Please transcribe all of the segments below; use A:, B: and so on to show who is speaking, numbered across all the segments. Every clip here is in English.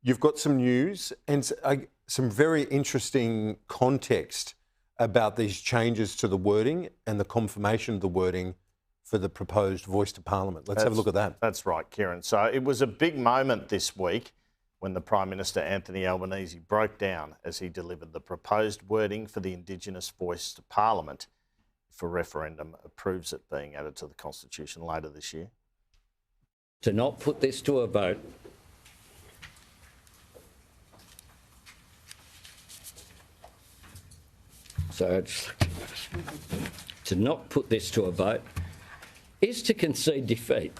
A: You've got some news and some very interesting context about these changes to the wording and the confirmation of the wording for the proposed voice to Parliament. Let's have a look at that.
B: That's right, Kieran. So it was a big moment this week when the Prime Minister Anthony Albanese broke down as he delivered the proposed wording for the Indigenous voice to Parliament for referendum approves it being added to the Constitution later this year.
C: To not put this to a vote to not put this to a vote is to concede defeat.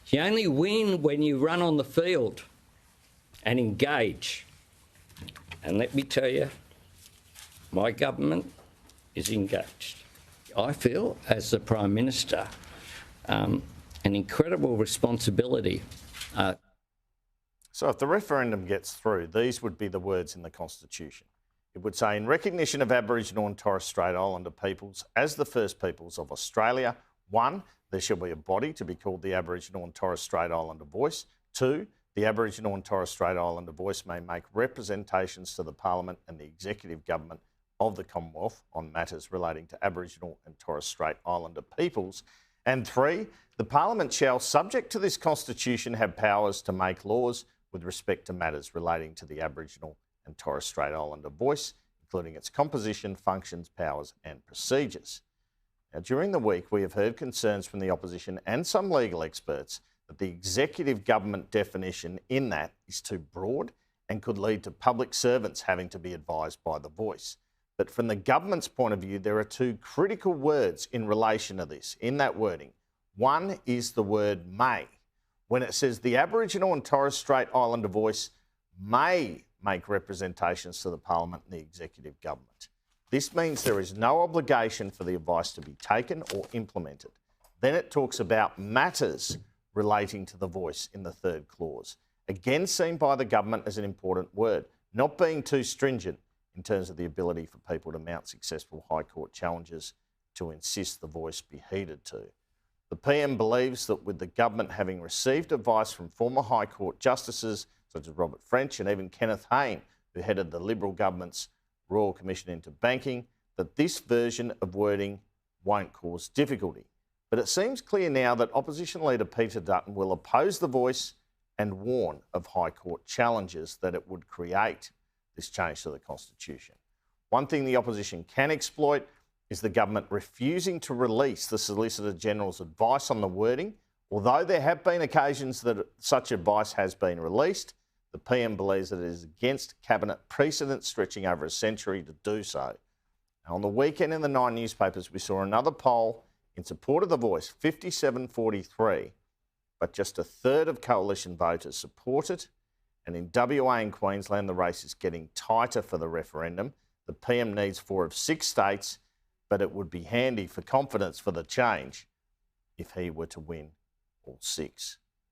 C: You only win when you run on the field and engage. And let me tell you, my government is engaged. I feel, as the Prime Minister, an incredible responsibility.
B: So if the referendum gets through, these would be the words in the Constitution. It would say, in recognition of Aboriginal and Torres Strait Islander peoples as the first peoples of Australia, 1, there shall be a body to be called the Aboriginal and Torres Strait Islander Voice. 2, the Aboriginal and Torres Strait Islander Voice may make representations to the Parliament and the Executive Government of the Commonwealth on matters relating to Aboriginal and Torres Strait Islander peoples. And 3, the Parliament shall, subject to this Constitution, have powers to make laws with respect to matters relating to the Aboriginal and Torres Strait Islander voice, including its composition, functions, powers and procedures. Now, during the week, we have heard concerns from the opposition and some legal experts that the executive government definition in that is too broad and could lead to public servants having to be advised by the voice. But from the government's point of view, there are 2 critical words in relation to this, in that wording. One is the word may. When it says the Aboriginal and Torres Strait Islander voice may make representations to the Parliament and the Executive Government. This means there is no obligation for the advice to be taken or implemented. Then it talks about matters relating to the voice in the 3rd clause. Again, seen by the government as an important word, not being too stringent in terms of the ability for people to mount successful High Court challenges to insist the voice be heeded to. The PM believes that with the government having received advice from former High Court justices such as Robert French and even Kenneth Hayne, who headed the Liberal government's Royal Commission into Banking, that this version of wording won't cause difficulty. But it seems clear now that Opposition Leader Peter Dutton will oppose the voice and warn of High Court challenges that it would create, this change to the Constitution. One thing the opposition can exploit is the government refusing to release the Solicitor General's advice on the wording. Although there have been occasions that such advice has been released, the PM believes that it is against Cabinet precedent stretching over a century to do so. Now, on the weekend in the 9 newspapers, we saw another poll in support of the voice, 57-43, but just a third of coalition voters support it. And in WA and Queensland, the race is getting tighter for the referendum. The PM needs 4 of 6 states, but it would be handy for confidence for the change if he were to win all 6.